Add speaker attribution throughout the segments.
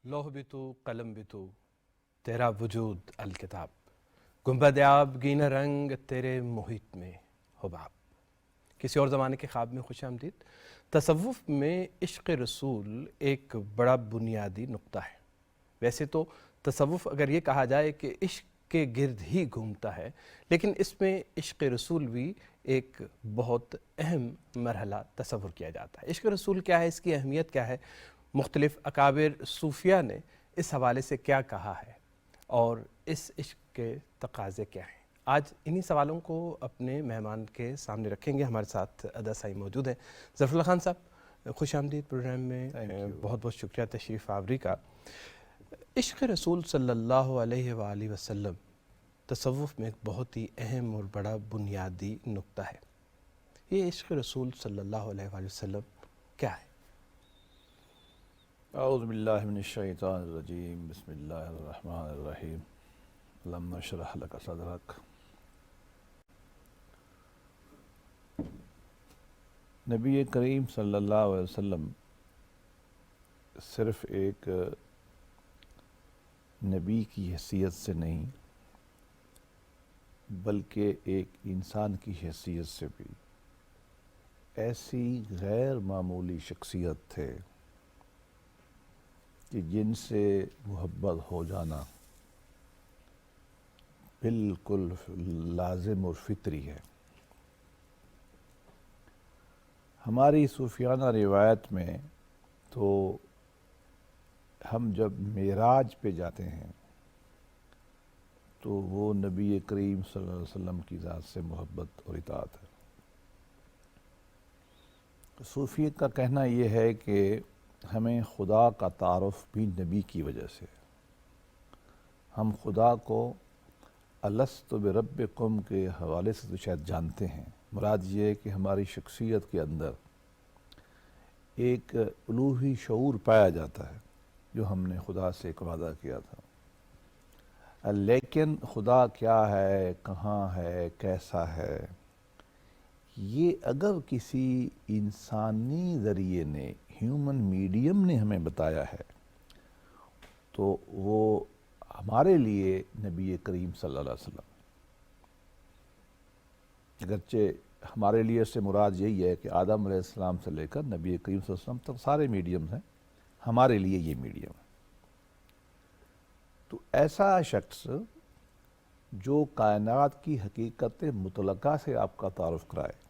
Speaker 1: لوح بھی تو قلم بھی تو تیرا وجود الکتاب، گنبد آب گینہ رنگ تیرے محیط میں حباب۔ کسی اور زمانے کے خواب میں خوش آمدید۔ تصوف میں عشق رسول ایک بڑا بنیادی نقطہ ہے۔ ویسے تو تصوف اگر یہ کہا جائے کہ عشق کے گرد ہی گھومتا ہے، لیکن اس میں عشق رسول بھی ایک بہت اہم مرحلہ تصور کیا جاتا ہے۔ عشق رسول کیا ہے، اس کی اہمیت کیا ہے، مختلف اکابر صوفیہ نے اس حوالے سے کیا کہا ہے اور اس عشق کے تقاضے کیا ہیں، آج انہی سوالوں کو اپنے مہمان کے سامنے رکھیں گے۔ ہمارے ساتھ ادا سائی موجود ہیں۔ ظفر اللہ خان صاحب، خوش آمدید پروگرام میں، بہت بہت شکریہ تشریف آوری کا۔ عشق رسول صلی اللہ علیہ وآلہ وسلم تصوف میں ایک بہت ہی اہم اور بڑا بنیادی نقطہ ہے۔ یہ عشق رسول صلی اللہ علیہ وآلہ وسلم کیا ہے؟
Speaker 2: اعوذ باللہ من الشیطان الرجیم، بسم اللہ الرحمن الرحیم، اللہم اشرح لک صدرک۔ نبی کریم صلی اللہ علیہ وسلم صرف ایک نبی کی حیثیت سے نہیں بلکہ ایک انسان کی حیثیت سے بھی ایسی غیر معمولی شخصیت تھے کہ جن سے محبت ہو جانا بالکل لازم اور فطری ہے۔ ہماری صوفیانہ روایت میں تو ہم جب معراج پہ جاتے ہیں تو وہ نبی کریم صلی اللہ علیہ وسلم کی ذات سے محبت اور اطاعت ہے۔ صوفیت کا کہنا یہ ہے کہ ہمیں خدا کا تعارف بھی نبی کی وجہ سے، ہم خدا کو الست بربکم کے حوالے سے تو شاید جانتے ہیں، مراد یہ ہے کہ ہماری شخصیت کے اندر ایک الوہی شعور پایا جاتا ہے جو ہم نے خدا سے ایک وعدہ کیا تھا، لیکن خدا کیا ہے، کہاں ہے، کیسا ہے، یہ اگر کسی انسانی ذریعے نے، ہیومن میڈیم نے ہمیں بتایا ہے تو وہ ہمارے لیے نبی کریم صلی اللہ علیہ وسلم، اگرچہ ہمارے لیے اس سے مراد یہی ہے کہ آدم علیہ السلام سے لے کر نبی کریم صلی اللہ علیہ وسلم تک سارے میڈیم ہیں، ہمارے لیے یہ میڈیم ہے۔ تو ایسا شخص جو کائنات کی حقیقت مطلقہ سے آپ کا تعارف کرائے،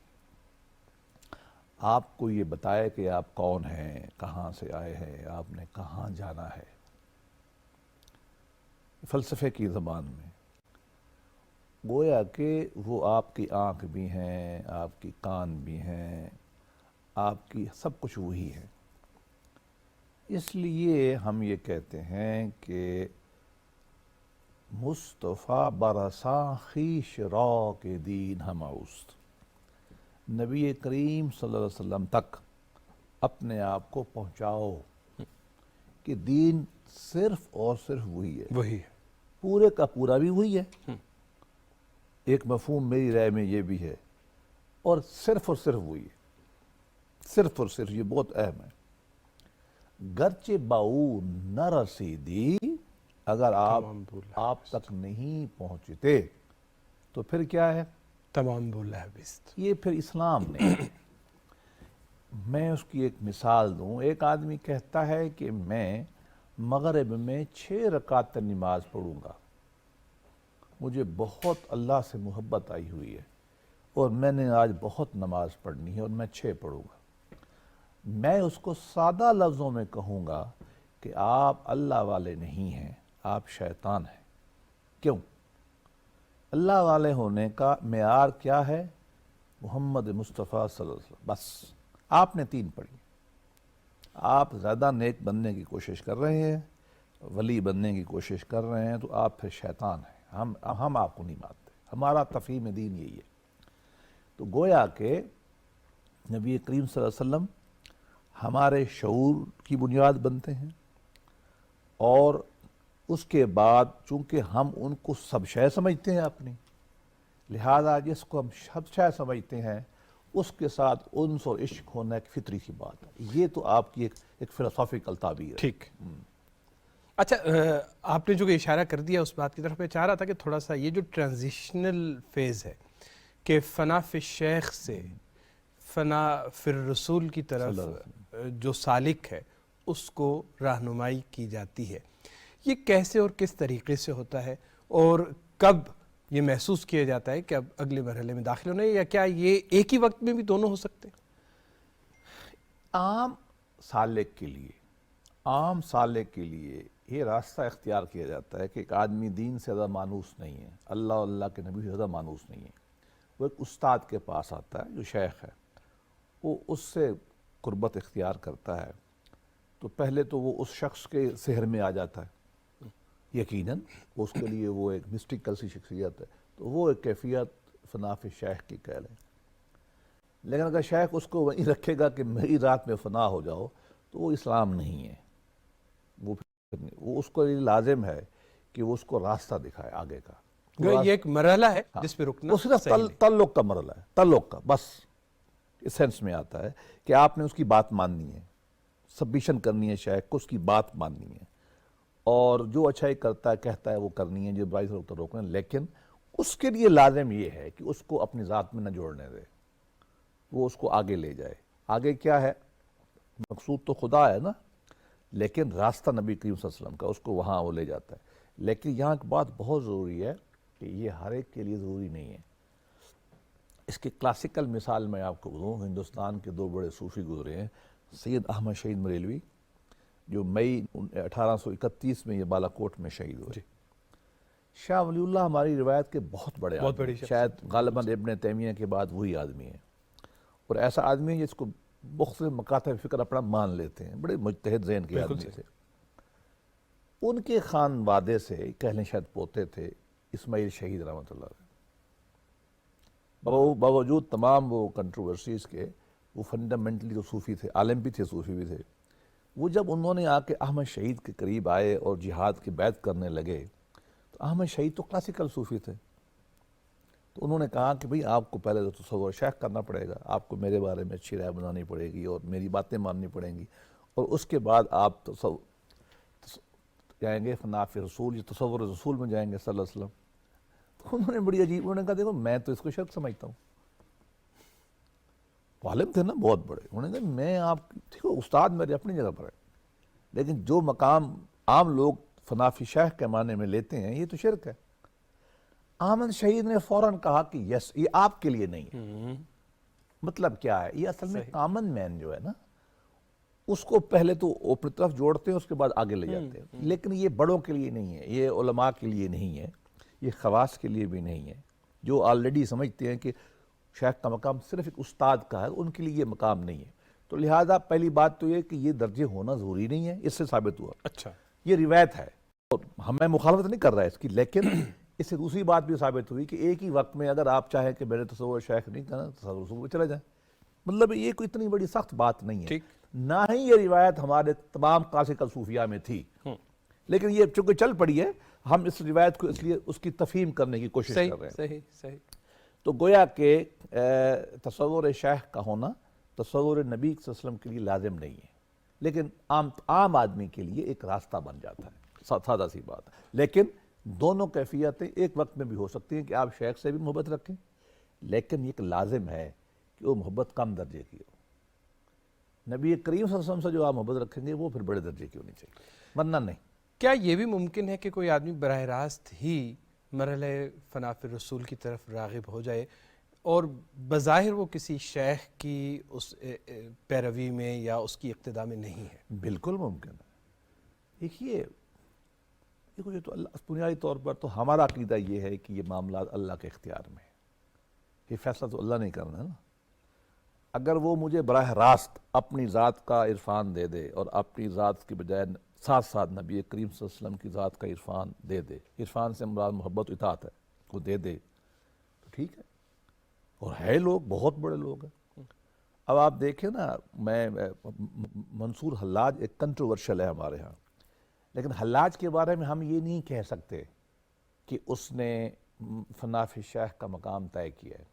Speaker 2: آپ کو یہ بتائے کہ آپ کون ہیں، کہاں سے آئے ہیں، آپ نے کہاں جانا ہے، فلسفے کی زبان میں گویا کہ وہ آپ کی آنکھ بھی ہیں، آپ کی کان بھی ہیں، آپ کی سب کچھ وہی ہے۔ اس لیے ہم یہ کہتے ہیں کہ مصطفیٰ برساں خویش را کے دین ہم اوست، نبی کریم صلی اللہ علیہ وسلم تک اپنے آپ کو پہنچاؤ کہ دین صرف اور صرف وہی ہے، پورے کا پورا بھی وہی ہے۔ ایک مفہوم میری رائے میں یہ بھی ہے، اور صرف وہی ہے، صرف اور صرف، یہ بہت اہم ہے۔ گرچہ باؤ نہ رسیدی، اگر آپ تک نہیں پہنچتے تو پھر کیا ہے؟
Speaker 1: تمام بولا ہے بیست،
Speaker 2: یہ پھر اسلام نہیں ہے۔ میں اس کی ایک مثال دوں، ایک آدمی کہتا ہے کہ میں مغرب میں 6 رکعت نماز پڑھوں گا، مجھے بہت اللہ سے محبت آئی ہوئی ہے اور میں نے آج بہت نماز پڑھنی ہے اور میں 6 پڑھوں گا۔ میں اس کو سادہ لفظوں میں کہوں گا کہ آپ اللہ والے نہیں ہیں، آپ شیطان ہیں۔ کیوں؟ اللہ والے ہونے کا معیار کیا ہے؟ محمد مصطفیٰ صلی اللہ علیہ وسلم، بس آپ نے 3 پڑھی۔ آپ زیادہ نیک بننے کی کوشش کر رہے ہیں، ولی بننے کی کوشش کر رہے ہیں، تو آپ پھر شیطان ہیں، ہم آپ کو نہیں مانتے، ہمارا تفہیم دین یہی ہے۔ تو گویا کہ نبی کریم صلی اللہ علیہ وسلم ہمارے شعور کی بنیاد بنتے ہیں، اور اس کے بعد چونکہ ہم ان کو سب شے سمجھتے ہیں اپنی، لہذا جس کو ہم سب شے سمجھتے ہیں اس کے ساتھ انس اور عشق ہونا ایک فطری سی بات ہے۔ یہ تو آپ کی ایک فلسافیکل تعبیر ہے۔
Speaker 1: ٹھیک۔ اچھا آپ نے جو کہ اشارہ کر دیا اس بات کی طرف میں چاہ رہا تھا کہ تھوڑا سا یہ جو ٹرانزیشنل فیز ہے کہ فنا فی الشیخ سے فنا فی الرسول کی طرف جو سالک ہے اس کو رہنمائی کی جاتی ہے، یہ کیسے اور کس طریقے سے ہوتا ہے اور کب یہ محسوس کیا جاتا ہے کہ اب اگلے مرحلے میں داخل ہونا ہے، یا کیا یہ ایک ہی وقت میں بھی دونوں ہو سکتے ہیں؟
Speaker 2: عام سالک کے لیے یہ راستہ اختیار کیا جاتا ہے کہ ایک آدمی دین سے زیادہ مانوس نہیں ہے، اللہ کے نبی سے زیادہ مانوس نہیں ہے، وہ ایک استاد کے پاس آتا ہے جو شیخ ہے، وہ اس سے قربت اختیار کرتا ہے، تو پہلے تو وہ اس شخص کے سحر میں آ جاتا ہے، یقیناً اس کے لیے وہ ایک مسٹیکل سی شخصیت ہے، تو وہ ایک کیفیت فنا فی شیخ کی کہہ لیں۔ لیکن اگر شیخ اس کو وہیں رکھے گا کہ میری رات میں فنا ہو جاؤ، تو وہ اسلام نہیں ہے، وہ اس کو یہ لازم ہے کہ وہ اس کو راستہ دکھائے آگے کا۔
Speaker 1: یہ ایک مرحلہ ہے جس پہ رکنا
Speaker 2: وہ صرف تعلق کا مرحلہ ہے، تعلق کا، بس اس سینس میں آتا ہے کہ آپ نے اس کی بات ماننی ہے، سبمیشن کرنی ہے، شیخ کو اس کی بات ماننی ہے، اور جو اچھائی کرتا ہے کہتا ہے وہ کرنی ہے، جو برائی سے روکنا ہے، لیکن اس کے لیے لازم یہ ہے کہ اس کو اپنی ذات میں نہ جوڑنے دے، وہ اس کو آگے لے جائے۔ آگے کیا ہے؟ مقصود تو خدا ہے نا، لیکن راستہ نبی کریم صلی اللہ علیہ وسلم کا اس کو وہاں وہ لے جاتا ہے۔ لیکن یہاں ایک بات بہت ضروری ہے کہ یہ ہر ایک کے لیے ضروری نہیں ہے۔ اس کی کلاسیکل مثال میں آپ کو دوں، ہندوستان کے دو بڑے صوفی گزرے ہیں، سید احمد شہید بریلوی جو مئی 1831 میں یہ بالا کوٹ میں شہید ہوئے۔ شاہ ولی اللہ ہماری روایت کے بہت بڑے آدمی، شاید غالباً ابن تیمیہ کے بعد وہی آدمی ہے، اور ایسا آدمی ہے جس کو مختلف مکاتب فکر اپنا مان لیتے ہیں، بڑے مجتہد ذہن کے آدمی تھے۔ ان کے خانوادے سے کہلیں شاید پوتے تھے اسماعیل شہید رحمۃ اللہ علیہ، باوجود تمام وہ کنٹروورسیز کے وہ فنڈامنٹلی تو صوفی تھے، عالم بھی تھے، صوفی بھی تھے۔ وہ جب انہوں نے آ کے احمد شہید کے قریب آئے اور جہاد کی بیعت کرنے لگے، تو احمد شہید تو کلاسیکل صوفی تھے، تو انہوں نے کہا کہ بھئی آپ کو پہلے تو تصور شیخ کرنا پڑے گا، آپ کو میرے بارے میں اچھی رائے بنانی پڑے گی اور میری باتیں ماننی پڑیں گی، اور اس کے بعد آپ جائیں گے فنا فی رسول، یہ تصور رسول میں جائیں گے صلی اللہ علیہ وسلم۔ تو انہوں نے بڑی عجیب، انہوں نے کہا دیکھو میں تو اس کو شرک سمجھتا ہوں، عالم تھے نا بہت بڑے، انہوں نے کہا میں آپ دیکھو استاد میرے اپنی جگہ پر ہے، لیکن جو مقام عام لوگ فنا فی شیخ کے معنی میں لیتے ہیں یہ تو شرک ہے۔ احمد شہید نے فوراً کہا کہ یس یہ آپ کے لیے نہیں ہے۔ مطلب کیا ہے؟ یہ اصل میں کامن مین جو ہے نا، اس کو پہلے تو اپنی طرف جوڑتے ہیں، اس کے بعد آگے لے جاتے ہیں، لیکن یہ بڑوں کے لیے نہیں ہے، یہ علماء کے لیے نہیں ہے، یہ خواص کے لیے بھی نہیں ہے، جو آلریڈی سمجھتے ہیں کہ شیخ کا مقام صرف ایک استاد کا ہے، ان کے لیے یہ مقام نہیں ہے۔ تو لہٰذا پہلی بات تو یہ کہ یہ درجے ہونا ضروری نہیں ہے، اس سے ثابت ہوا۔
Speaker 1: اچھا،
Speaker 2: یہ روایت ہے، ہمیں مخالفت نہیں کر رہا ہے اس کی، لیکن اس سے دوسری بات بھی ثابت ہوئی کہ ایک ہی وقت میں اگر آپ چاہیں کہ میرے تصور شیخ نہیں کرنا، تصور رسول میں چلے جائیں، مطلب یہ کوئی اتنی بڑی سخت بات نہیں ہے۔ نہ ہی یہ روایت ہمارے تمام کلاسیکل صوفیاء میں تھی، لیکن یہ چونکہ چل پڑی ہے، ہم اس روایت کو اس لیے اس کی تفہیم کرنے کی کوشش کر رہے ہیں۔
Speaker 1: صحیح۔
Speaker 2: تو گویا کہ تصور شیخ کا ہونا تصور نبی صلی اللہ علیہ وسلم کے لیے لازم نہیں ہے، لیکن عام آدمی کے لیے ایک راستہ بن جاتا ہے، سادہ سی بات ہے۔ لیکن دونوں کیفیتیں ایک وقت میں بھی ہو سکتی ہیں کہ آپ شیخ سے بھی محبت رکھیں، لیکن ایک لازم ہے کہ وہ محبت کم درجے کی ہو۔ نبی کریم صلی اللہ علیہ وسلم سے جو آپ محبت رکھیں گے وہ پھر بڑے درجے کی ہونی چاہیے، ورنہ نہیں۔
Speaker 1: کیا یہ بھی ممکن ہے کہ کوئی آدمی براہ راست ہی مرحلہ فنا فی الرسول کی طرف راغب ہو جائے اور بظاہر وہ کسی شیخ کی اس پیروی میں یا اس کی اقتداء میں نہیں ہے؟
Speaker 2: بالکل ممکن ہے۔ دیکھیے یہ تو اللہ بنیادی طور پر تو ہمارا عقیدہ یہ ہے کہ یہ معاملات اللہ کے اختیار میں ہے، یہ فیصلہ تو اللہ نہیں کرنا ہے نا۔ اگر وہ مجھے براہ راست اپنی ذات کا عرفان دے دے اور اپنی ذات کی بجائے ساتھ ساتھ نبی کریم صلی اللہ علیہ وسلم کی ذات کا عرفان دے دے، عرفان سے مراد محبت و اطاعت ہے، وہ دے دے تو ٹھیک ہے، اور ہے لوگ بہت بڑے لوگ ہیں۔ اب آپ دیکھیں نا، میں منصور حلاج ایک کنٹروورشل ہے ہمارے ہاں، لیکن حلاج کے بارے میں ہم یہ نہیں کہہ سکتے کہ اس نے فنا فی شیخ کا مقام طے کیا ہے۔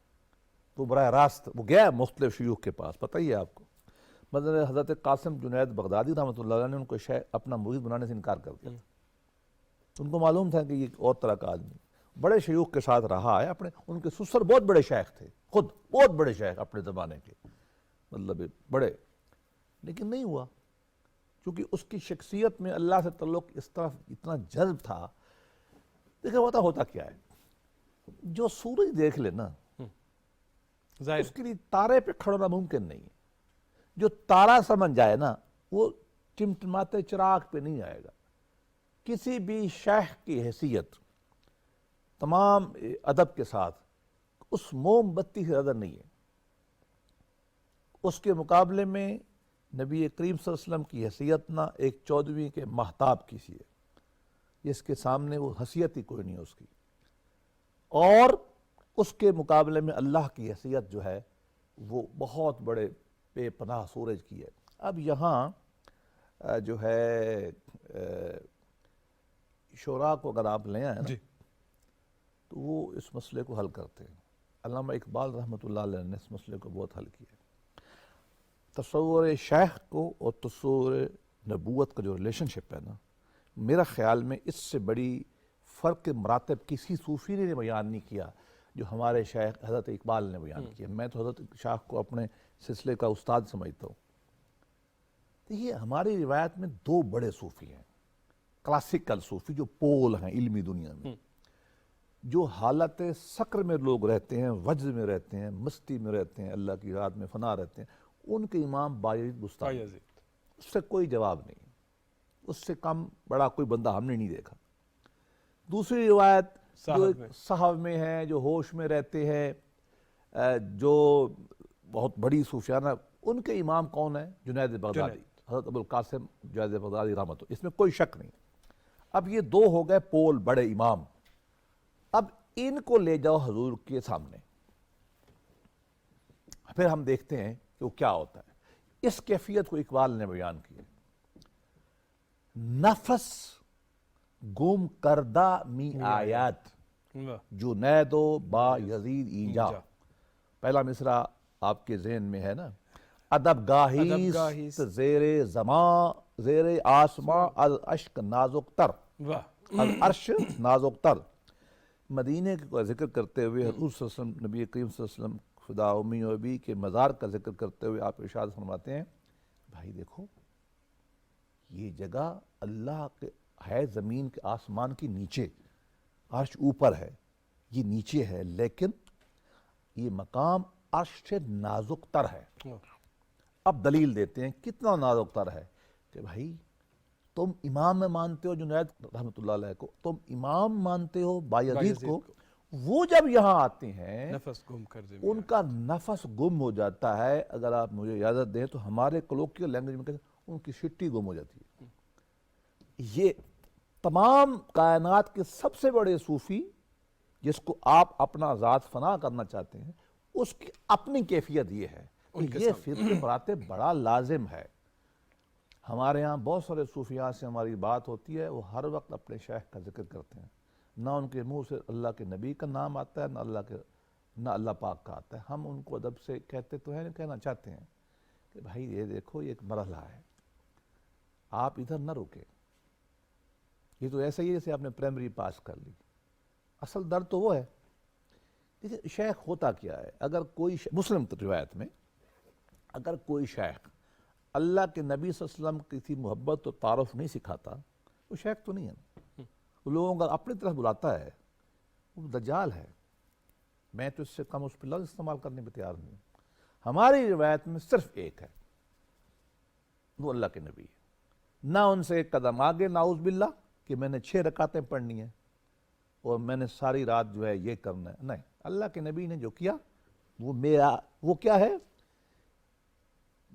Speaker 2: تو براہ راست وہ گیا مختلف شیوخ کے پاس، پتہ ہی ہے آپ کو، مثلا حضرت قاسم جنید بغدادی رحمۃ اللہ علیہ نے ان کو اپنا مرید بنانے سے انکار کر دیا تھا، ان کو معلوم تھا کہ یہ ایک اور طرح کا آدمی بڑے شیوخ کے ساتھ رہا ہے، اپنے ان کے سسر بہت بڑے شیخ تھے، خود بہت بڑے شیخ اپنے زمانے کے، مطلب بڑے، لیکن نہیں ہوا، کیونکہ اس کی شخصیت میں اللہ سے تعلق اس طرف اتنا جذب تھا۔ دیکھیں ہوتا کیا ہے، جو سورج دیکھ لے نا
Speaker 1: ظاہر
Speaker 2: اس کے لیے تارے پہ کھڑنا ممکن نہیں ہے، جو تارا سمجھ جائے نا وہ ٹمٹماتے چراغ پہ نہیں آئے گا۔ کسی بھی شیخ کی حیثیت تمام ادب کے ساتھ اس موم بتی سے زیادہ نہیں ہے، اس کے مقابلے میں نبی کریم صلی اللہ علیہ وسلم کی حیثیت نہ ایک 14ویں کے مہتاب کی سی ہے، جس کے سامنے وہ حیثیت ہی کوئی نہیں اس کی، اور اس کے مقابلے میں اللہ کی حیثیت جو ہے وہ بہت بڑے بے پناہ سورج کی ہے۔ اب یہاں جو ہے شعراء کو اگر آپ لے آئیں نا
Speaker 1: جی
Speaker 2: تو وہ اس مسئلے کو حل کرتے ہیں۔ علامہ اقبال رحمۃ اللہ علیہ نے اس مسئلے کو بہت حل کیا ہے۔ تصور شیخ کو اور تصور نبوت کا جو ریلیشن شپ ہے نا، میرا خیال میں اس سے بڑی فرق مراتب کسی صوفی نے بیان نہیں کیا جو ہمارے شیخ حضرت اقبال نے بیان کیا۔ میں تو حضرت شیخ کو اپنے سلسلے کا استاد سمجھتا ہوں۔ دیکھیے ہماری روایت میں دو بڑے صوفی ہیں، کلاسیکل صوفی جو پول ہیں علمی دنیا میں، جو حالت سکر میں لوگ رہتے ہیں، وجد میں رہتے ہیں، مستی میں رہتے ہیں، اللہ کی یاد میں فنا رہتے ہیں، ان کے امام بایزید بستامی، اس سے کوئی جواب نہیں، اس سے کم بڑا کوئی بندہ ہم نے نہیں دیکھا۔ دوسری روایت جو صحب میں ہے، جو ہوش میں رہتے ہیں، جو بہت بڑی صوفیانہ، ان کے امام کون ہیں؟ جنید بغدادی، حضرت ابو القاسم جنید بغدادی رحمۃ اللہ، اس میں کوئی شک نہیں۔ اب یہ دو ہو گئے پول بڑے امام، اب ان کو لے جاؤ حضور کے سامنے، پھر ہم دیکھتے ہیں کہ وہ کیا ہوتا ہے۔ اس کیفیت کو اقبال نے بیان کیا، نفس گم کردہ می آیات جنید و با یزید اینجا۔ پہلا مصرع آپ کے ذہن میں ہے نا، ادب گاہیست زیر زمان زیر آسمان العشق نازک تر، العرش نازک تر۔ مدینے کا ذکر کرتے ہوئے حضور صلی اللہ علیہ وسلم، نبی کریم صلی اللہ علیہ وسلم خدا امی و ابی کے مزار کا ذکر کرتے ہوئے آپ ارشاد فرماتے ہیں، بھائی دیکھو یہ جگہ اللہ کے ہے، زمین کے آسمان کی نیچے، عرش اوپر ہے، یہ نیچے ہے، لیکن یہ مقام عرش سے نازک تر ہے۔ اب دلیل دیتے ہیں کتنا نازک تر ہے، کہ بھائی تم امام میں مانتے ہو جنید رحمۃ اللہ علیہ کو، تم امام مانتے ہو بایزید کو، وہ جب یہاں آتے ہیں
Speaker 1: نفس گم کر دے،
Speaker 2: ان کا نفس گم ہو جاتا ہے۔ اگر آپ مجھے اجازت دیں تو ہمارے کلوکیل لینگویج میں کہتے ہیں ان کی شٹی گم ہو جاتی ہے۔ یہ تمام کائنات کے سب سے بڑے صوفی جس کو آپ اپنا ذات فنا کرنا چاہتے ہیں، اس کی اپنی کیفیت یہ ہے کہ یہ فرقے مراتب بڑا لازم ہے۔ ہمارے ہاں بہت سارے صوفیاء سے ہماری بات ہوتی ہے، وہ ہر وقت اپنے شیخ کا ذکر کرتے ہیں، نہ ان کے منہ سے اللہ کے نبی کا نام آتا ہے، نہ اللہ پاک کا آتا ہے۔ ہم ان کو ادب سے کہتے تو ہیں، کہنا چاہتے ہیں کہ بھائی یہ دیکھو یہ ایک مرحلہ ہے، آپ ادھر نہ رکے، یہ تو ایسا ہی ہے جیسے آپ نے پرائمری پاس کر لی، اصل درد تو وہ ہے۔ دیکھیں شیخ ہوتا کیا ہے، اگر کوئی مسلم روایت میں اگر کوئی شیخ اللہ کے نبی صلی اللہ علیہ وسلم کی کسی محبت و تعارف نہیں سکھاتا، وہ شیخ تو نہیں ہے، وہ لوگوں کو اپنی طرف بلاتا ہے، وہ دجال ہے۔ میں تو اس سے کم اس پہ لفظ استعمال کرنے پہ تیار نہیں ہوں۔ ہماری روایت میں صرف ایک ہے، وہ اللہ کے نبی ہے، نہ ان سے ایک قدم آگے نعوذ باللہ کہ میں نے 6 رکعتیں پڑھنی ہیں اور میں نے ساری رات جو ہے یہ کرنا ہے، نہیں، اللہ کے نبی نے جو کیا وہ کیا ہے،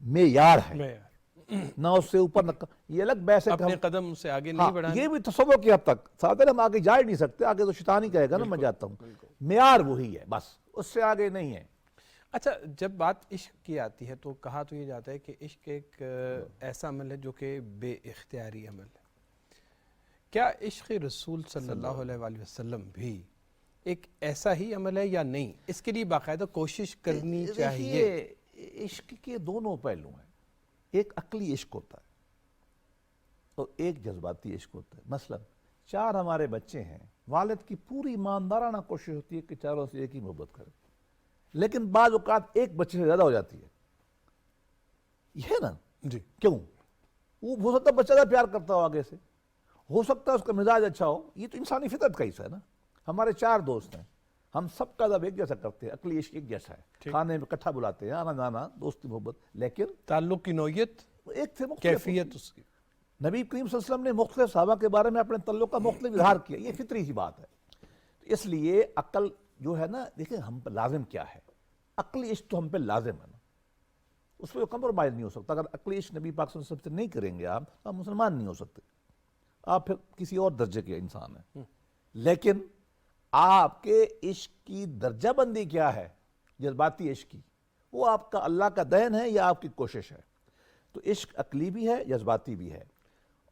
Speaker 2: معیار ہے، نہ اس سے اوپر نہ یہ الگ بحث ہے کہ
Speaker 1: اپنے قدم سے آگے نہیں بڑھانا،
Speaker 2: یہ بھی تصور کی حد تک ساتھ ہم آگے جا ہی نہیں سکتے، آگے تو شیطان ہی کہے گا نا میں جاتا ہوں، معیار وہی ہے بس، اس سے آگے نہیں ہے۔
Speaker 1: اچھا جب بات عشق کی آتی ہے تو کہا تو یہ جاتا ہے کہ عشق ایک ایسا عمل ہے جو کہ بے اختیاری عمل ہے۔ کیا عشق رسول صلی اللہ علیہ وآلہ وسلم بھی ایک ایسا ہی عمل ہے یا نہیں؟ اس کے لیے باقاعدہ کوشش کرنی چاہیے۔
Speaker 2: عشق کے دونوں پہلو ہیں، ایک عقلی عشق ہوتا ہے اور ایک جذباتی عشق ہوتا ہے۔ مثلا 4 ہمارے بچے ہیں، والد کی پوری ایماندارانہ کوشش ہوتی ہے کہ چاروں سے ایک ہی محبت کرے، لیکن بعض اوقات ایک بچے سے زیادہ ہو جاتی ہے، یہ ہے نا؟
Speaker 1: جی
Speaker 2: کیوں؟ وہ ہو سکتا ہے بچہ زیادہ پیار کرتا ہو آگے سے، ہو سکتا ہے اس کا مزاج اچھا ہو، یہ تو انسانی فطرت کا حصہ ہے نا۔ ہمارے 4 دوست ہیں، ہم سب کا ادب ایک جیسا کرتے ہیں، عقلی عشق ایک جیسا ہے، کھانے میں اکٹھا بلاتے ہیں، آنا جانا، دوستی محبت، لیکن
Speaker 1: تعلق کی نوعیت،
Speaker 2: ایک تھے مختلف
Speaker 1: کیفیت اس کی۔
Speaker 2: نبی کریم صلی اللہ علیہ وسلم نے مختلف صحابہ کے بارے میں اپنے تعلق کا مختلف اظہار کیا، یہ فطری سی بات ہے۔ اس لیے عقل جو ہے نا، دیکھیں ہم پر لازم کیا ہے، عقلی عشق تو ہم پہ لازم ہے نا، اس پہ کمپرومائز نہیں ہو سکتا۔ اگر عقلی عشق نبی پاک صلی اللہ علیہ وسلم سے نہیں کریں گے آپ مسلمان نہیں ہو سکتے، آپ پھر کسی اور درجے کے انسان ہیں۔ لیکن آپ کے عشق کی درجہ بندی کیا ہے، جذباتی عشق کی، وہ آپ کا اللہ کا دین ہے یا آپ کی کوشش ہے؟ تو عشق عقلی بھی ہے، جذباتی بھی ہے،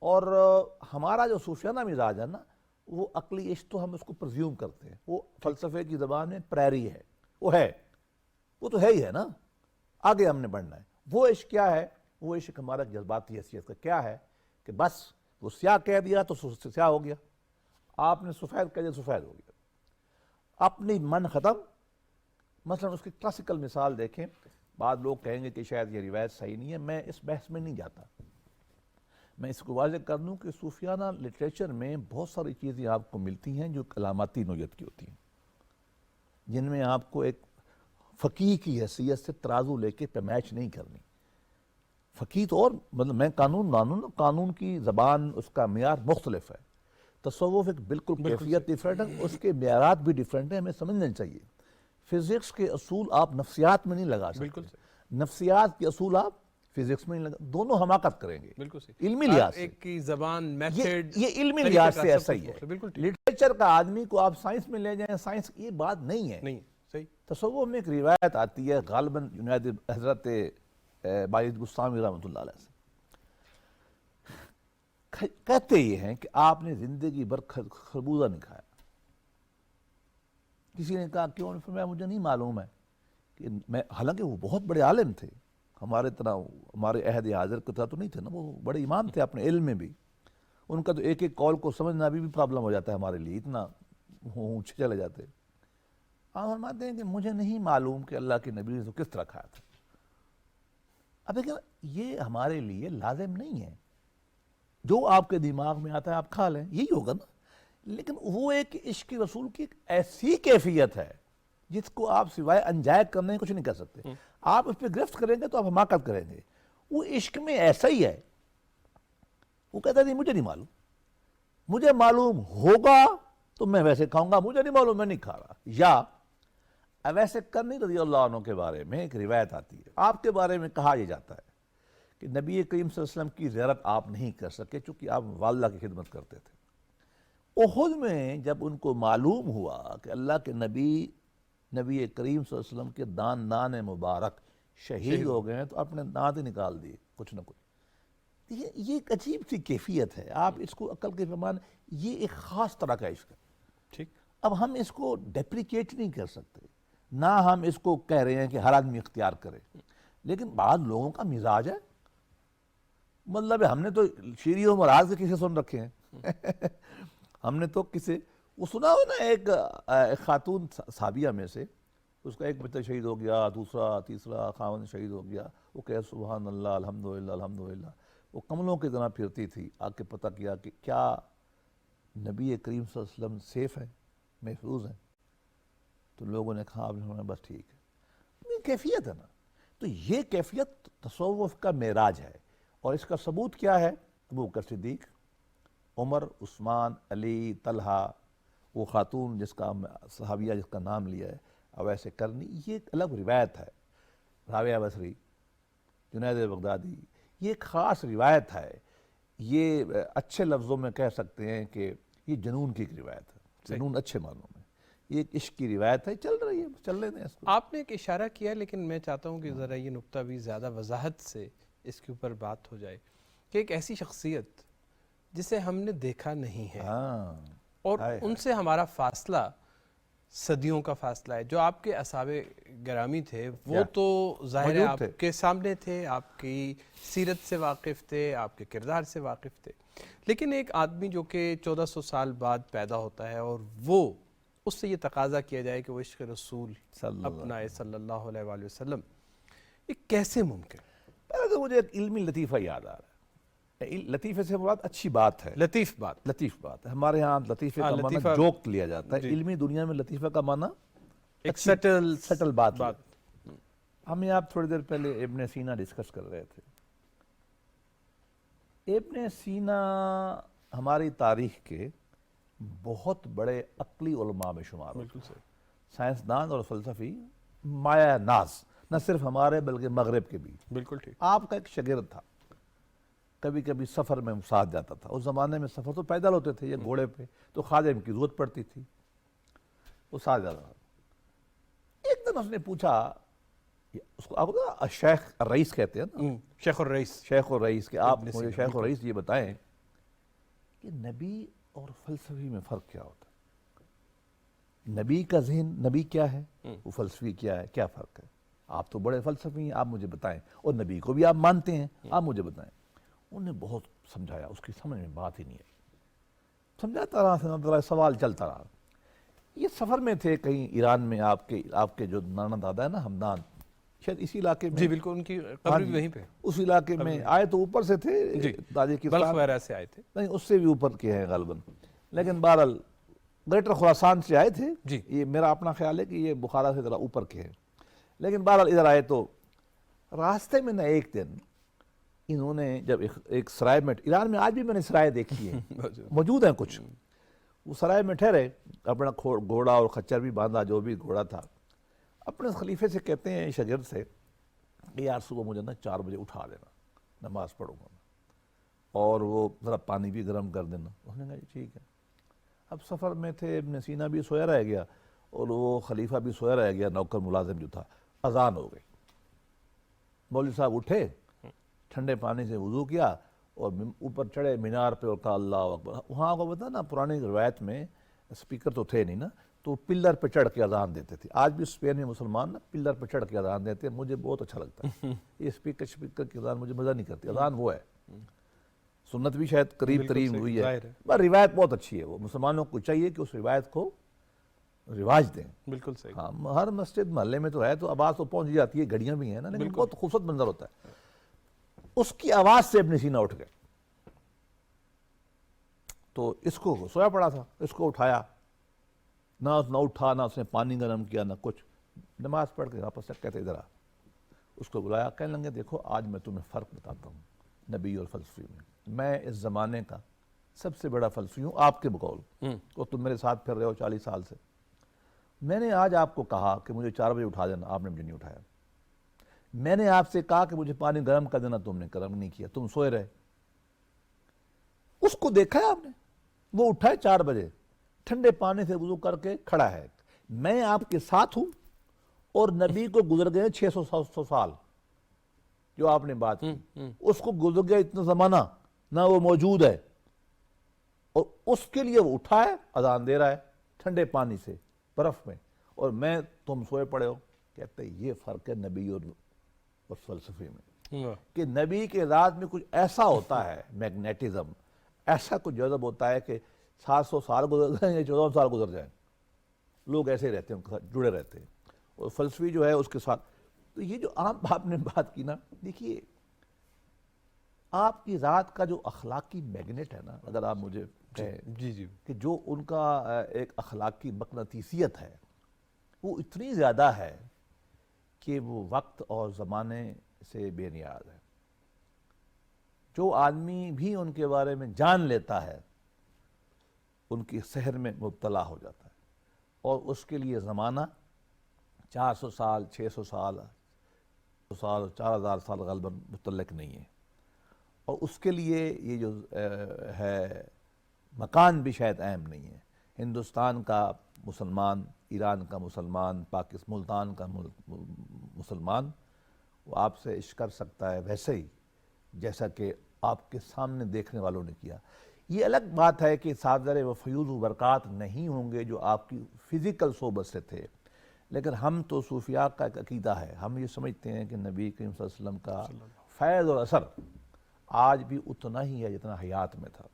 Speaker 2: اور ہمارا جو صوفیانہ مزاج ہے نا، وہ عقلی عشق تو ہم اس کو پرزیوم کرتے ہیں، وہ فلسفے کی زبان میں پریری ہے، وہ تو ہے ہی ہے نا، آگے ہم نے بڑھنا ہے۔ وہ عشق کیا ہے؟ وہ عشق ہمارا جذباتی حیثیت کا کیا ہے کہ بس وہ سیاہ کہہ دیا تو سیاہ ہو گیا، آپ نے سفید کہہ دیا سفید ہو گیا، اپنی من ختم۔ مثلا اس کی کلاسیکل مثال دیکھیں، بعض لوگ کہیں گے کہ شاید یہ روایت صحیح نہیں ہے، میں اس بحث میں نہیں جاتا، میں اس کو واضح کر دوں کہ صوفیانہ لٹریچر میں بہت ساری چیزیں آپ کو ملتی ہیں جو علاماتی نوعیت کی ہوتی ہیں، جن میں آپ کو ایک فقیہ کی حیثیت سے ترازو لے کے پیمائش نہیں کرنی۔ فقیہ تو اور مطلب میں قانون کی زبان، اس کا معیار مختلف ہے، تصوف ایک بالکل کیفیت ڈیفرنٹ ہے، اس کے معیارات بھی ڈیفرنٹ ہیں، ہمیں سمجھنا چاہیے۔ فزکس کے اصول آپ نفسیات میں نہیں لگا سکتے، نفسیات کے اصول آپ فزکس میں نہیں لگا، دونوں حماقت کریں گے
Speaker 1: بالکل صحیح،
Speaker 2: علمی لحاظ سے۔
Speaker 1: ایک کی زبان، میتھڈ،
Speaker 2: یہ علمی لحاظ سے ایسا ہی ہے۔
Speaker 1: بالکل ٹھیک،
Speaker 2: لٹریچر کا آدمی کو آپ سائنس میں لے جائیں، سائنس یہ بات نہیں ہے۔
Speaker 1: نہیں صحیح۔
Speaker 2: تصوف میں ایک روایت آتی ہے غالباً جنید حضرت باعث گستامی رحمۃ اللہ علیہ سے، کہتے یہ ہیں کہ آپ نے زندگی بھر خربوزہ نہیں کھایا۔ کسی نے کہا کیوں؟ نے فرمایا مجھے نہیں معلوم ہے کہ میں، حالانکہ وہ بہت بڑے عالم تھے، ہمارے طرح ہمارے عہد حاضر کی طرح تو نہیں تھے نا، وہ بڑے امام تھے اپنے علم میں بھی، ان کا تو ایک ایک قول کو سمجھنا بھی پرابلم ہو جاتا ہے ہمارے لیے، اتنا اونچے چلے جاتے۔ آپ فرماتے ہیں کہ مجھے نہیں معلوم کہ اللہ کے نبی نے تو کس طرح کھایا تھا۔ اب دیکھیں یہ ہمارے لیے لازم نہیں ہے، جو آپ کے دماغ میں آتا ہے آپ کھا لیں، یہی ہوگا نا۔ لیکن وہ ایک عشق رسول کی ایک ایسی کیفیت ہے جس کو آپ سوائے انجائے کرنے کچھ نہیں کر سکتے۔ آپ اس پہ گرفت کریں گے تو آپ حماقت کریں گے۔ وہ عشق میں ایسا ہی ہے، وہ کہتا ہے نہیں مجھے نہیں معلوم، مجھے معلوم ہوگا تو میں ویسے کھاؤں گا، مجھے نہیں معلوم میں نہیں کھا رہا۔ یا ویسے کرنی رضی اللہ عنہ کے بارے میں ایک روایت آتی ہے، آپ کے بارے میں کہا یہ جاتا ہے کہ نبی کریم صلی اللہ علیہ وسلم کی زیارت آپ نہیں کر سکے چونکہ آپ والدہ کی خدمت کرتے تھے۔ احد میں جب ان کو معلوم ہوا کہ اللہ کے نبی کریم صلی اللہ علیہ وسلم کے دان مبارک شہید ہو گئے ہیں تو اپنے دانت ہی نکال دیے کچھ نہ کچھ۔ یہ ایک عجیب سی کیفیت ہے، آپ اس کو عقل کے پیمانے، یہ ایک خاص طرح کا عشق ہے۔
Speaker 1: ٹھیک،
Speaker 2: اب ہم اس کو ڈیپریکیٹ نہیں کر سکتے، نہ ہم اس کو کہہ رہے ہیں کہ ہر آدمی اختیار کرے، لیکن بعض لوگوں کا مزاج ہے، مطلب ہم نے تو شیری و مراز کے کسے سن رکھے ہیں ہم نے تو کسے، وہ سنا ہو نا، ایک خاتون صحابیہ میں سے، اس کا ایک بچہ شہید ہو گیا، دوسرا تیسرا خاوند شہید ہو گیا، وہ کہے سبحان اللہ الحمدللہ الحمدللہ، وہ کملوں کی طرح پھرتی تھی، آ کے پتہ کیا کہ کیا نبی کریم صلی اللہ علیہ وسلم سیف ہیں، محفوظ ہیں؟ تو لوگوں نے کہا بس ٹھیک ہے۔ یہ کیفیت ہے نا، تو یہ کیفیت تصوف کا معراج ہے، اور اس کا ثبوت کیا ہے؟ ابوبکر صدیق، عمر، عثمان، علی، طلحہ، وہ خاتون جس کا صحابیہ جس کا نام لیا ہے اویس کرنی، یہ ایک الگ روایت ہے۔ راویہ بصری، جنید بغدادی، یہ ایک خاص روایت ہے، یہ اچھے لفظوں میں کہہ سکتے ہیں کہ یہ جنون کی ایک روایت ہے، جنون اچھے معنوں میں، یہ ایک عشق کی روایت ہے، چل رہی ہے، چل رہے ہیں اس کو۔
Speaker 1: آپ نے ایک اشارہ کیا، لیکن میں چاہتا ہوں کہ ذرا یہ نقطہ بھی زیادہ وضاحت سے اس کے اوپر بات ہو جائے کہ ایک ایسی شخصیت جسے ہم نے دیکھا نہیں ہے اور ان سے ہمارا فاصلہ صدیوں کا فاصلہ ہے، جو آپ کے اصحاب گرامی تھے وہ تو ظاہر ہے آپ کے سامنے تھے، آپ کی سیرت سے واقف تھے، آپ کے کردار سے واقف تھے، لیکن ایک آدمی جو کہ 1400 سال بعد پیدا ہوتا ہے اور وہ اس سے یہ تقاضا کیا جائے کہ وہ عشق رسول اپنائے صلی اللہ علیہ وآلہ وسلم، یہ کیسے ممکن؟
Speaker 2: پہلے تو مجھے ایک علمی لطیفہ یاد آ رہا ہے. لطیفے سے مراد اچھی بات ہے،
Speaker 1: لطیف بات.
Speaker 2: لطیف بات ہے. ہمارے ہاں لطیفے کا معنی
Speaker 1: لطیفہ
Speaker 2: جوک لیا جاتا ہے.
Speaker 1: جی.
Speaker 2: علمی دنیا میں لطیفہ کا معنی
Speaker 1: ایک سٹل
Speaker 2: بات. ہم یہ آپ تھوڑی دیر پہلے ابن سینا ڈسکس کر رہے تھے. ابن سینا ہماری تاریخ کے بہت بڑے عقلی علماء میں شمار ہوتے ہیں. سائنسدان اور فلسفی مایا ناز، نہ صرف ہمارے بلکہ مغرب کے بھی.
Speaker 1: بالکل ٹھیک.
Speaker 2: آپ کا ایک شاگرد تھا، کبھی کبھی سفر میں ساتھ جاتا تھا. اس زمانے میں سفر تو پیدل ہوتے تھے یا گھوڑے پہ، تو خادم کی ضرورت پڑتی تھی، وہ ساتھ جاتا تھا. ایک دن اس نے پوچھا، اس کو آپ کو شیخ الرئیس کہتے ہیں نا،
Speaker 1: شیخ الرئیس.
Speaker 2: شیخ الرئیس کہ آپ مجھے شیخ الرئیس یہ بتائیں کہ نبی اور فلسفی میں فرق کیا ہوتا ہے؟ نبی کا ذہن، نبی کیا ہے، وہ فلسفی کیا ہے، کیا فرق ہے؟ آپ تو بڑے فلسفی ہیں، آپ مجھے بتائیں، اور نبی کو بھی آپ مانتے ہیں، آپ مجھے بتائیں. انہوں نے بہت سمجھایا، اس کی سمجھ میں بات ہی نہیں آئی. سمجھاتا رہا، سوال چلتا رہا. یہ سفر میں تھے کہیں ایران میں. آپ کے جو نانا دادا ہے نا ہمدان، شاید اسی علاقے میں.
Speaker 1: جی بالکل، ان کی قبر بھی وہیں پہ.
Speaker 2: اس علاقے میں آئے تو اوپر سے تھے،
Speaker 1: بلخ وغیرہ سے آئے تھے.
Speaker 2: نہیں، اس سے بھی اوپر کے ہیں غالباً، لیکن بہرحال گریٹر خراسان سے آئے تھے.
Speaker 1: جی.
Speaker 2: یہ میرا اپنا خیال ہے کہ یہ بخارا سے ذرا اوپر کے ہیں. لیکن بہرحال ادھر آئے تو راستے میں نہ ایک دن انہوں نے جب ایک سرائے میں، ایران میں آج بھی میں نے سرائے دیکھی ہیں، موجود ہیں کچھ. وہ سرائے میں ٹھہرے، اپنا گھوڑا اور خچر بھی باندھا، جو بھی گھوڑا تھا. اپنے خلیفے سے کہتے ہیں، شاگرد سے، کہ یار صبح مجھے نا 4 بجے اٹھا دینا، نماز پڑھوں گا میں، اور وہ ذرا پانی بھی گرم کر دینا. اس نے کہا جی ٹھیک ہے. اب سفر میں تھے، ابن سینا بھی سویا رہ گیا اور وہ خلیفہ بھی سویا رہ گیا، نوکر ملازم جو تھا. اذان ہو گئی. مولوی صاحب اٹھے، ٹھنڈے پانی سے وضو کیا اور اوپر چڑھے مینار پہ اور کہا اللہ اکبر. وہاں کو پتا نا، پرانی روایت میں اسپیکر تو تھے نہیں نا، تو پلر پہ چڑھ کے اذان دیتے تھے. آج بھی اسپین میں مسلمان نا پلر پہ چڑھ کے اذان دیتے ہیں. مجھے بہت اچھا لگتا ہے. یہ اسپیکر کی اذان مجھے مزہ نہیں کرتی. اذان وہ ہے، سنت بھی شاید قریب ترین ہوئی ہے، پر روایت بہت اچھی ہے. وہ مسلمانوں کو چاہیے کہ اس روایت کو رواج دیں. بالکل صحیح. ہاں، ہر مسجد محلے میں تو ہے، تو آواز تو پہنچ جاتی ہے، گھڑیاں بھی ہیں نا، لیکن بہت خوبصورت منظر ہوتا ہے. اس کی آواز سے ابن سینا اٹھ گئے. تو اس کو سویا پڑا تھا، اس کو اٹھایا، نہ اٹھا، نہ اس نے پانی گرم کیا، نہ کچھ. نماز پڑھ کے واپس تک کہتے ادھر آ. اس کو بلایا، کہنے لگے دیکھو آج میں تمہیں فرق بتاتا ہوں نبی اور فلسفی میں. میں اس زمانے کا سب سے بڑا فلسفی ہوں آپ کے بقول، اور تم میرے ساتھ پھر رہے ہو 40 سال سے. میں نے آج آپ کو کہا کہ مجھے 4 بجے اٹھا دینا، آپ نے مجھے نہیں اٹھایا. میں نے آپ سے کہا کہ مجھے پانی گرم کر دینا، تم نے گرم نہیں کیا، تم سوئے رہے. اس کو دیکھا ہے آپ نے، وہ اٹھا ہے 4 بجے، ٹھنڈے پانی سے وضو کر کے کھڑا ہے. میں آپ کے ساتھ ہوں، اور نبی کو گزر گئے 600 سال جو آپ نے بات کی. اس کو گزر گیا اتنا زمانہ، نہ وہ موجود ہے، اور اس کے لیے وہ اٹھا ہے، اذان دے رہا ہے ٹھنڈے پانی سے برف میں، اور میں تم سوئے پڑے ہو. کہتے ہیں یہ فرق ہے نبی اور فلسفے میں، کہ نبی کے ذات میں کچھ ایسا ہوتا ہے، میگنیٹزم، ایسا کچھ جذب ہوتا ہے کہ 700 سال گزر جائیں یا 14 سال گزر جائیں، لوگ ایسے رہتے ہیں، ان کے ساتھ جڑے رہتے ہیں. اور فلسفی جو ہے اس کے ساتھ. تو یہ جو عام آپ نے بات کی نا، دیکھیے آپ کی ذات کا جو اخلاقی میگنیٹ ہے نا، اگر آپ مجھے کہیں کہ جو ان کا ایک اخلاقی مقناطیسیت ہے، وہ اتنی زیادہ ہے کہ وہ وقت اور زمانے سے بے نیاز ہے. جو آدمی بھی ان کے بارے میں جان لیتا ہے، ان کی سحر میں مبتلا ہو جاتا ہے. اور اس کے لیے زمانہ 400 سال، 600 سال، 4000 سال غالباً متعلق نہیں ہے. اور اس کے لیے یہ جو ہے مکان بھی شاید اہم نہیں ہے. ہندوستان کا مسلمان، ایران کا مسلمان، ملتان کا مسلمان، وہ آپ سے عشق کر سکتا ہے ویسے ہی جیسا کہ آپ کے سامنے دیکھنے والوں نے کیا. یہ الگ بات ہے کہ صادر و فیوض و برکات نہیں ہوں گے جو آپ کی فزیکل صحبت سے تھے، لیکن ہم تو صوفیاء کا ایک عقیدہ ہے. ہم یہ سمجھتے ہیں کہ نبی کریم صلی اللہ علیہ وسلم کا فیض اور اثر آج بھی اتنا ہی ہے جتنا حیات میں تھا۔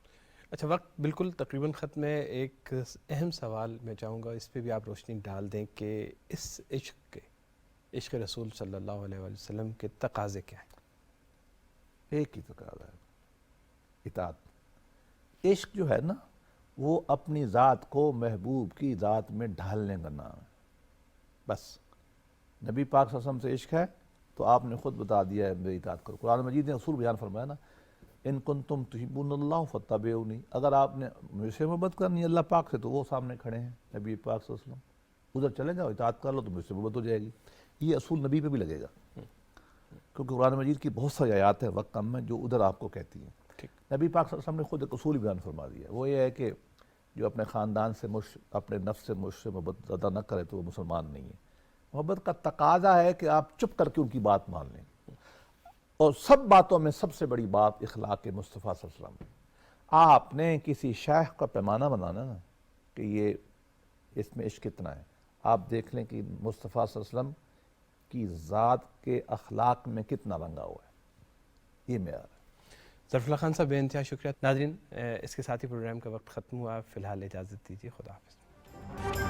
Speaker 1: اچھا، وقت بالکل تقریباً ختم ہے۔ ایک اہم سوال میں چاہوں گا اس پہ بھی آپ روشنی ڈال دیں کہ اس عشق رسول صلی اللہ علیہ وآلہ وسلم کے تقاضے کیا ہیں؟
Speaker 2: ایک ہی تقاضا ہے، اطاعت۔ عشق جو ہے نا وہ اپنی ذات کو محبوب کی ذات میں ڈھالنے کا نام ہے، بس۔ نبی پاک صلی اللہ علیہ وسلم سے عشق ہے تو آپ نے خود بتا دیا ہے میری اطاعت کرو۔ قرآن مجید نے اصول بیان فرمایا نا، ان کنتم تحبون اللہ فاتبعونی، اگر آپ نے مجھ سے محبت کرنی ہے اللہ پاک سے تو وہ سامنے کھڑے ہیں نبی پاک صلی اللہ علیہ وسلم، ادھر چلے جاؤ اطاعت کر لو تو مجھ سے محبت ہو جائے گی۔ یہ اصول نبی پہ بھی لگے گا، کیونکہ قرآن مجید کی بہت ساری آیات ہیں، وقت کم ہے، جو ادھر آپ کو کہتی ہیں۔ نبی پاک صلی اللہ علیہ وسلم نے خود ایک اصول بیان فرما دیا ہے، وہ یہ ہے کہ جو اپنے خاندان سے اپنے نفس سے مجھ سے محبت زیادہ نہ کرے تو وہ مسلمان نہیں ہے۔ محبت کا تقاضا ہے کہ آپ چپ کر کے ان کی بات مان لیں، اور سب باتوں میں سب سے بڑی بات اخلاق مصطفیٰ صلی اللہ علیہ وسلم۔ آپ نے کسی شیخ کا پیمانہ بنانا نا کہ یہ اس میں عشق کتنا ہے، آپ دیکھ لیں کہ مصطفیٰ صلی اللہ علیہ وسلم کی ذات کے اخلاق میں کتنا رنگا ہوا ہے، یہ معیار ہے۔
Speaker 1: ظفر اللہ خان صاحب بے انتہا شکریہ۔ ناظرین، اس کے ساتھ ہی پروگرام کا وقت ختم ہوا، فی الحال اجازت دیجیے، خدا حافظ۔